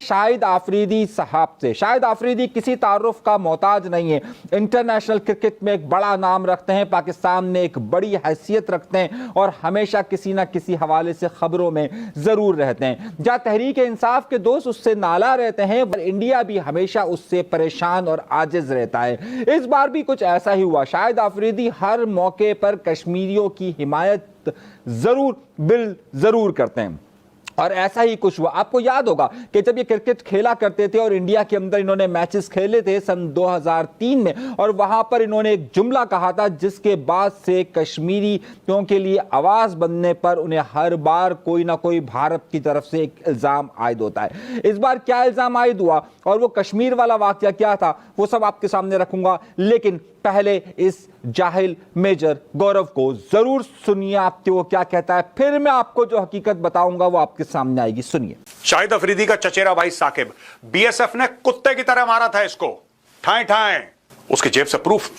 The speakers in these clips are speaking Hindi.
शाहिद आफरीदी साहब से। शाहिद आफरीदी किसी तारुफ का मोहताज नहीं है, इंटरनेशनल क्रिकेट में एक बड़ा नाम रखते हैं, पाकिस्तान में एक बड़ी हैसियत रखते हैं और हमेशा किसी ना किसी हवाले से खबरों में जरूर रहते हैं। जहां तहरीक इंसाफ के दोस्त उससे नाला रहते हैं, इंडिया भी हमेशा उससे परेशान और आजिज रहता है। इस बार भी कुछ ऐसा ही हुआ। शाहिद आफरीदी हर मौके पर कश्मीरियों की हिमायत जरूर करते हैं और ऐसा ही कुछ हुआ। आपको याद होगा कि जब ये क्रिकेट खेला करते थे और इंडिया के अंदर इन्होंने मैचेस खेले थे सन 2003 में, और वहां पर इन्होंने एक जुमला कहा था जिसके बाद से कश्मीरियों के लिए आवाज बनने पर उन्हें हर बार कोई ना कोई भारत की तरफ से एक इल्जाम आयद होता है। इस बार क्या इल्जाम आयद हुआ और वो कश्मीर वाला वाकया क्या था, वो सब आपके सामने रखूंगा, लेकिन पहले इस जाहिल मेजर गौरव को जरूर सुनिए आपके वो क्या कहता है, फिर मैं आपको जो हकीकत बताऊंगा वो आपके सामने आएगी। सुनिए। शाहिद अफरीदी का चचेरा भाई साकिब, बीएसएफ ने कुत्ते की तरह मारा था इसको, ठाए ठाए। उसके जेब से प्रूफ,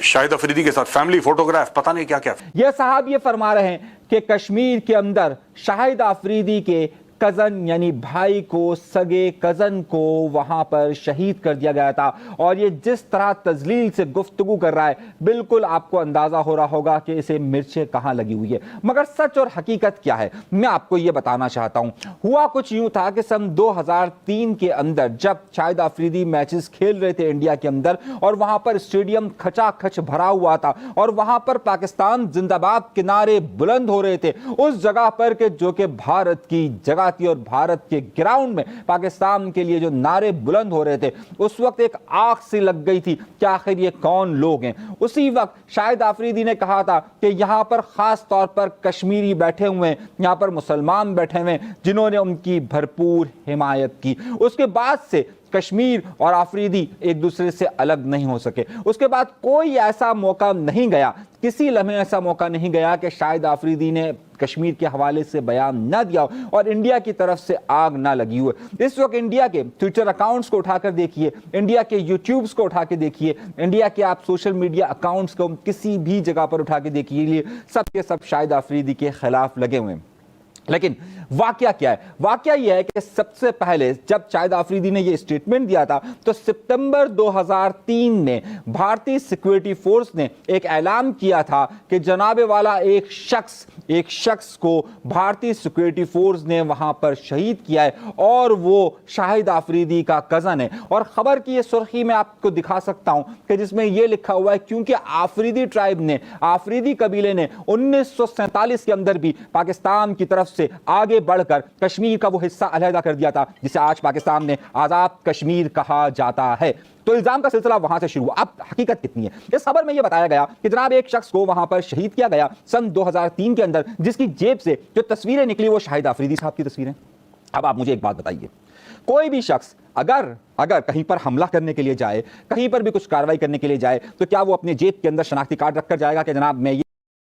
शाहिद अफरीदी के साथ फैमिली फोटोग्राफ, पता नहीं क्या क्या। ये साहब ये फरमा रहे हैं कि कश्मीर के अंदर शाहिद अफरीदी के कजन यानी भाई को, सगे कजन को वहां पर शहीद कर दिया गया था। और ये जिस तरह तजलील से गुफ्तगू कर रहा है, बिल्कुल आपको अंदाजा हो रहा होगा कि इसे मिर्चें कहां लगी हुई है। मगर सच और हकीकत क्या है, मैं आपको यह बताना चाहता हूं। हुआ कुछ यूं था कि सन 2003 के अंदर जब शाहिद अफरीदी मैचेस खेल रहे थे इंडिया के अंदर, और वहां पर स्टेडियम खचाखच भरा हुआ था और वहां पर पाकिस्तान जिंदाबाद के नारे बुलंद हो रहे थे, उस जगह पर के जो कि भारत की जगह थी और भारत के ग्राउंड में पाकिस्तान के लिए जो नारे बुलंद हो रहे थे, उस वक्त एक आग सी लग गई थी कि आखिर ये कौन लोग हैं। उसी वक्त शाहिद अफरीदी ने कहा था कि यहां पर खास तौर पर कश्मीरी बैठे हुए हैं, यहां पर मुसलमान बैठे हुए हैं जिन्होंने उनकी भरपूर हिमायत की। उसके बाद से कश्मीर और अफरीदी एक दूसरे से अलग नहीं हो सके। उसके बाद कोई ऐसा मौका नहीं गया, किसी लम्हे ऐसा मौका नहीं गया कि शाहिद अफरीदी ने कश्मीर के हवाले से बयान ना दिया और इंडिया की तरफ से आग ना लगी हुई। इस वक्त इंडिया के ट्विटर अकाउंट्स को उठाकर देखिए, इंडिया के यूट्यूब्स को उठा के देखिए, इंडिया के आप सोशल मीडिया अकाउंट्स को किसी भी जगह पर उठा के देखिए, सब के सब शाहिद अफरीदी के खिलाफ लगे हुए हैं। लेकिन वाकया क्या है? वाकया यह है कि सबसे पहले जब शाहिद अफरीदी ने यह स्टेटमेंट दिया था तो सितंबर 2003 में भारतीय सिक्योरिटी फोर्स ने एक ऐलान किया था कि जनाबे वाला एक शख्स को भारतीय सिक्योरिटी फोर्स ने वहां पर शहीद किया है और वो शाहिद अफरीदी का कजन है। और खबर की यह सुर्खी मैं आपको दिखा सकता हूं कि जिसमें यह लिखा हुआ है क्योंकि अफरीदी ट्राइब ने, अफरीदी कबीले ने 1947 के अंदर भी पाकिस्तान की तरफ से आगे बढ़कर कश्मीर का वो हिस्सा अलहदा कर दिया था जिसे आज पाकिस्तान में आजाद कश्मीर कहा जाता है। तो इल्जाम का सिलसिला वहां से शुरू हुआ। अब हकीकत कितनी है? इस खबर में यह बताया गया कि जनाब एक शख्स को वहां पर शहीद किया गया सन 2003 के अंदर, जिसकी जेब से जो तस्वीरें निकली वो शाहिद अफरीदी साहब की तस्वीरें। अब आप मुझे एक बात बताइए, कोई भी शख्स अगर कहीं पर हमला करने के लिए जाए, कहीं पर भी कुछ कार्रवाई करने के लिए जाए, तो क्या वो अपने जेब के अंदर शनाख्ती कार्ड रखकर जाएगा कि जनाब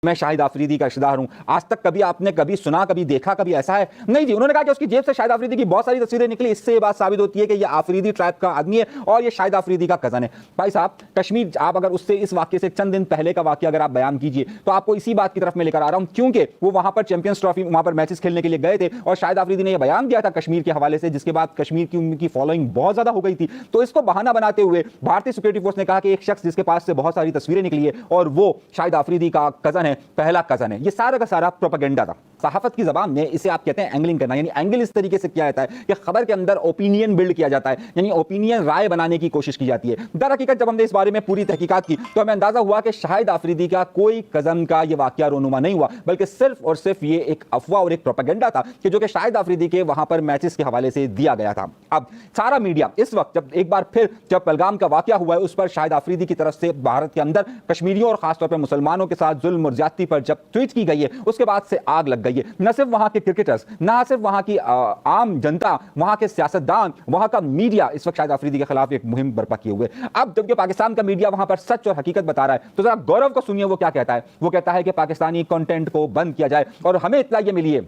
मैं शाहिद अफरीदी का रिश्तेदार हूं? आज तक कभी आपने कभी सुना, कभी देखा, कभी ऐसा है? नहीं जी। उन्होंने कहा कि उसकी जेब से शाहिद अफरीदी की बहुत सारी तस्वीरें निकली, इससे ये बात साबित होती है कि ये अफरीदी ट्राइब का आदमी है और ये शाहिद अफरीदी का कजन है। भाई साहब, कश्मीर, आप अगर उससे इस वाक्य से चंद दिन पहले का वाक्य अगर आप बयान कीजिए तो आपको इसी बात की तरफ मैं लेकर आ रहा हूं, क्योंकि वो वहां पर चैंपियंस ट्रॉफी, वहां पर मैचेस खेलने के लिए गए थे और शाहिद अफरीदी ने यह बयान दिया था कश्मीर के हवाले से, जिसके बाद कश्मीर की उनकी फॉलोइंग बहुत ज्यादा हो गई थी। तो इसको बहाना बनाते हुए भारतीय सिक्योरिटी फोर्स ने कहा कि एक शख्स जिसके पास से बहुत सारी तस्वीरें निकली है और वो शाहिद अफरीदी का कजन है, पहला कजन है। ये सारा का सारा प्रोपेगेंडा था। सहाफत की जबान में इसे आप कहते हैं एंगलिंग करना, यानी एंगल इस तरीके से किया जाता है कि खबर के अंदर ओपिनियन बिल्ड किया जाता है, यानी ओपिनियन, राय बनाने की कोशिश की जाती है। दर हकीकत जब हमने इस बारे में पूरी तहकीकात की तो हमें अंदाजा हुआ कि शाहिद अफरीदी का कोई कजन का यह वाकया रोनुमा नहीं हुआ, बल्कि सिर्फ और सिर्फ ये एक अफवाह और एक प्रोपेगेंडा था कि जो कि शाहिद अफरीदी के वहां पर मैचेस के हवाले से दिया गया था। अब सारा मीडिया इस वक्त जब एक बार फिर जब पहलगाम का वाकया हुआ है उस पर शाहिद अफरीदी की तरफ से भारत के अंदर कश्मीरियों और खासतौर पर मुसलमानों के साथ जुल्म और ज्यादती पर जब ट्वीट की गई है उसके बाद से आग लग गई है। न सिर्फ वहां के क्रिकेटर्स, न सिर्फ वहां की आम जनता, वहां के सियासतदान, वहां का मीडिया इस वक्त शाहिद अफरीदी के खिलाफ एक मुहिम बर्पा किए हुए। अब जबकि पाकिस्तान का मीडिया वहां पर सच और हकीकत बता रहा है तो जरा गौरव को सुनिए वो क्या कहता है। वो कहता है कि पाकिस्तानी कंटेंट को बंद किया जाए और हमें इत्तला ये मिली है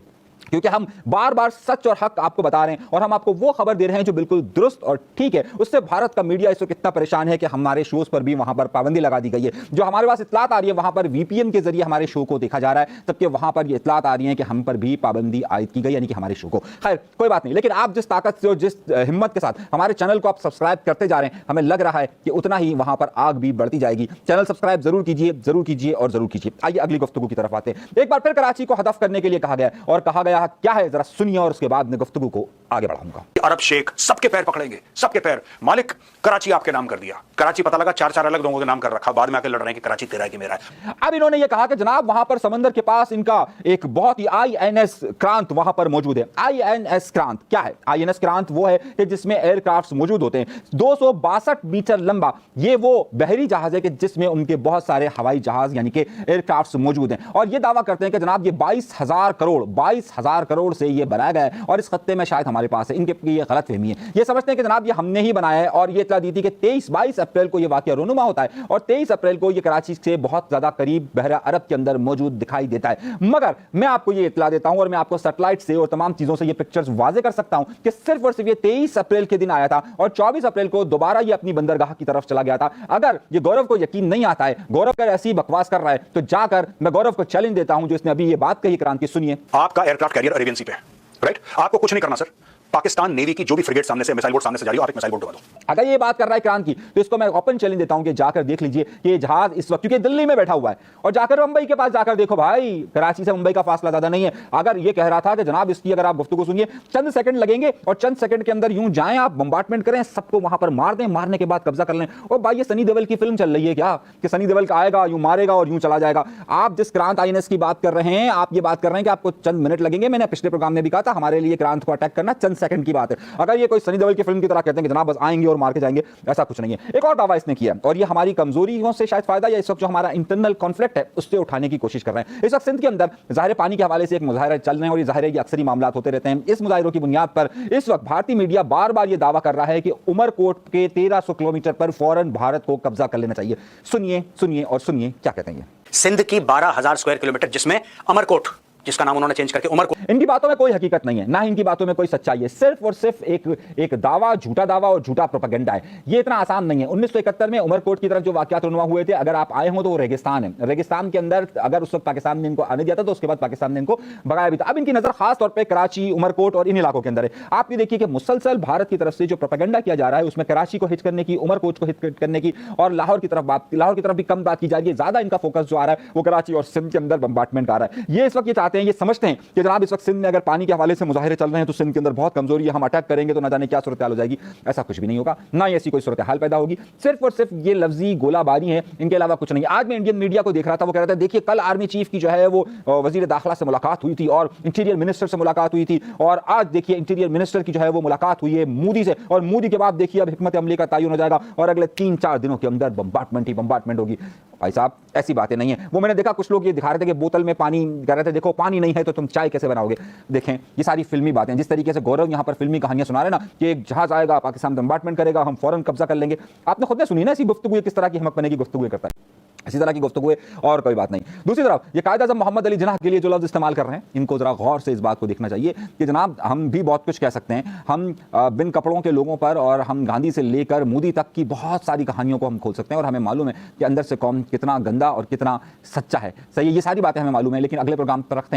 क्योंकि हम बार बार सच और हक आपको बता रहे हैं और हम आपको वो खबर दे रहे हैं जो बिल्कुल दुरुस्त और ठीक है। उससे भारत का मीडिया इस वक्त इतना परेशान है कि हमारे शोज पर भी वहां पर पाबंदी लगा दी गई है। जो हमारे पास इतलात आ रही है वहां पर वीपीएन के जरिए हमारे शो को देखा जा रहा है, जबकि वहां पर ये इतलात आ रही है कि हम पर भी पाबंदी आयद की गई, यानी कि हमारे शो को। खैर कोई बात नहीं, लेकिन आप जिस ताकत से और जिस हिम्मत के साथ हमारे चैनल को आप सब्सक्राइब करते जा रहे हैं, हमें लग रहा है कि उतना ही वहां पर आग भी बढ़ती जाएगी। चैनल सब्सक्राइब जरूर कीजिए, जरूर कीजिए और जरूर कीजिए। आइए अगली गुफ्तगू की तरफ आते हैं। एक बार फिर कराची को हदफ करने के लिए कहा गया और कहा गया क्या है जरा सुनिए और उसके बाद मैं गुफ्तगू को आगे बढ़ाऊंगा। अरब शेख सबके पैर पकड़ेंगे, सबके पैर। मालिक कराची आपके नाम कर दिया, कराची पता लगा चार चार अलग लोगों के नाम कर रखा, बाद में आके लड़ रहे हैं कि कराची तेरा है कि मेरा है। अब इन्होंने ये कहा कि जनाब वहां पर समंदर के पास इनका एक बहुत ही आईएनएस क्रांत वहां पर मौजूद है। आईएनएस क्रांत क्या है? आईएनएस क्रांत वो है कि जिसमें एयरक्राफ्ट मौजूद होते हैं। 262 मीटर लंबा ये वो बहरी जहाज है कि जिसमें उनके बहुत सारे हवाई जहाज यानी कि एयरक्राफ्ट मौजूद हैं और ये दावा करते हैं कि जनाब ये 22,000 करोड़ से ये बनाया गया है और इस खत्ते में शायद हमारे पास है। इनके ये गलतफहमी है, ये समझते हैं कि जनाब ये हमने ही बनाया है और ये इत्तला दी थी कि 22 अप्रैल को ये वाकया रोनुमा होता है और 23 अप्रैल को ये कराची से बहुत ज्यादा करीब बहरा अरब के अंदर मौजूद दिखाई देता है। मगर मैं आपको ये इत्तला देता हूं और मैं आपको सैटेलाइट से और तमाम चीजों से ये पिक्चर्स वाजे कर सकता हूं कि सिर्फ और सिर्फ ये 23 अप्रैल के दिन आया था और 24 अप्रैल को दोबारा ये अपनी बंदरगाह की तरफ चला गया था। अगर ये गौरव को यकीन नहीं आता है, गौरव कर ऐसी बकवास कर रहा है, तो जाकर मैं गौरव को चैलेंज देता हूं जो इसने अभी ये बात कही क्रांति, सुनिए। आपका एयरक्राफ्ट कैरियर अरेबियन सी पे है, राइट? आपको कुछ नहीं करना सर, पाकिस्तान नेवी की जो भी फ्रिगेट सामने से, मिसाइल बोट सामने से जा रही हो, आप एक मिसाइल बोट डुबा दो। अगर ये बात कर रहा है क्रांत की, तो इसको मैं ओपन चैलेंज देता हूं कि जाकर देख लीजिए कि ये जहाज इस वक्त, क्योंकि दिल्ली में बैठा हुआ है, और जाकर मुंबई के पास जाकर देखो भाई, कराची से मुंबई का फासला ज्यादा नहीं है। अगर ये कह रहा था कि जनाब इसकी अगर आप गुफ्तगू सुनिए, चंद सेकंड लगेंगे और चंद सेकंड के अंदर यूं जाएं आप, बम्बार्टमेंट करें, सबको वहां पर मार दें, मारने के बाद कब्जा कर लें। और भाई ये सनी देओल की फिल्म चल रही है क्या कि सनी देओल का आएगा, यूं मारेगा और यूं चला जाएगा? आप जिस क्रांत आईएनएस की बात कर रहे हैं, आप ये बात कर रहे हैं कि आपको चंद मिनट लगेंगे। मैंने पिछले प्रोग्राम में भी कहा था हमारे लिए क्रांत को अटैक करना चंद सेकंड की बात है। अगर ये कोई सनी देओल की फिल्म की तरह कहते हैं कि जनाब बस आएंगे और मार के जाएंगे, ऐसा कुछ नहीं है। एक और दावा इसने किया और ये हमारी कमजोरियों से शायद फायदा या इस वक्त जो हमारा इंटरनल कॉन्फ्लिक्ट है उससे उठाने की कोशिश कर रहे हैं। इस वक्त सिंध के अंदर ज़ाहिर पानी के हवाले से एक मुजाहरे चल रहे हैं और ये ज़ाहिर है ये अक्सर ही मामला होते रहते हैं। इस मुजाहरों की बुनियाद पर इस वक्त भारतीय मीडिया बार बार ये दावा कर रहा है कि उमरकोट के 1300 किलोमीटर पर फौरन भारत को कब्जा कर लेना चाहिए। सुनिए सुनिए और सुनिए क्या कहते हैं। सिंध की 12,000 स्क्वायर किलोमीटर, जिसमें अमरकोट, जिसका नाम उन्होंने चेंज करके उमरकोट। इनकी बातों में कोई हकीकत नहीं है, ना इनकी बातों में कोई सच्चाई है, सिर्फ और सिर्फ एक दावा, झूठा दावा और झूठा प्रोपेगेंडा है। ये इतना आसान नहीं है। 1971 में उमरकोट की तरफ जो वाकयात रुनवा हुए थे, अगर आप आए हो तो वो रेगिस्तान है। रेगिस्तान के अंदर अगर उस वक्त पाकिस्तान ने इनको आने दिया था तो उसके बाद पाकिस्तान ने इनको भगाया भी था। अब इनकी नजर खास तौर पर कराची, उमरकोट और इन इलाकों के अंदर है। आप ये देखिए कि मुसलसल भारत की तरफ से जो प्रोपेगेंडा किया जा रहा है उसमें कराची को हिट करने की, उमरकोट को हिट करने की और लाहौर की तरफ भी कम बात की जा रही है। ज्यादा इनका फोकस जो आ रहा है वो कराची और सिंध के अंदर बम्बार्टमेंट आ रहा है। ये इस वक्त ये चाहते हैं, ये समझते हैं कि जनाब इस वक्त सिंध में अगर पानी के हवाले से मुजाहिरे चल रहे हैं तो सिंध के अंदर बहुत कमजोरी है, हम अटैक करेंगे तो ना जाने क्या सूरत हाल हो जाएगी। ऐसा कुछ भी नहीं होगा, ना ही ऐसी कोई सूरत हाल पैदा होगी। सिर्फ और सिर्फ ये लफ्जी गोलाबारी है, इनके अलावा कुछ नहीं। आज मैं इंडियन मीडिया को देख रहा था, वो कह रहा था देखिए कल आर्मी चीफ की जो है वो वजीर दाखिला से मुलाकात हुई थी और इंटीरियर मिनिस्टर से मुलाकात हुई थी, और आज देखिए इंटीरियर मिनिस्टर की जो है वो मुलाकात हुई है मोदी से, और मोदी के बाद देखिए अब हिकमत अमली का तयन हो जाएगा और अगले 3-4 दिनों के अंदर बम्बार्टमेंट ही बम्बार्टमेंट होगी। भाई साहब ऐसी बातें नहीं है। वो मैंने देखा कुछ लोग ये दिखा रहे थे कि बोतल में पानी, कह रहे थे देखो पानी नहीं है तो तुम चाय कैसे बनाओगे। देखें ये सारी फिल्मी बातें, जिस तरीके से गौरव यहां पर फिल्मी कहानियां सुना रहे ना कि एक जहाज आएगा, पाकिस्तान बम्बार्टमेंट करेगा, हम फौरन कब्जा कर लेंगे। आपने खुद ने सुनी ना ऐसी गुफ्तगू, किस तरह की हिम्मत बने की गुफ्तगू करता है, इसी तरह की गुफ्तगू है और कोई बात नहीं। दूसरी तरफ ये कायद आज़म मोहम्मद अली जिन्नाह के लिए जो लफ्ज़ इस्तेमाल कर रहे हैं, इनको जरा गौर से इस बात को देखना चाहिए कि जनाब हम भी बहुत कुछ कह सकते हैं, हम बिन कपड़ों के लोगों पर और हम गांधी से लेकर मोदी तक की बहुत सारी कहानियों को हम खोल सकते हैं और हमें मालूम है कि अंदर से कौन कितना गंदा और कितना सच्चा है। सही है, ये सारी बातें हमें मालूम है, लेकिन अगले प्रोग्राम पर रखते हैं।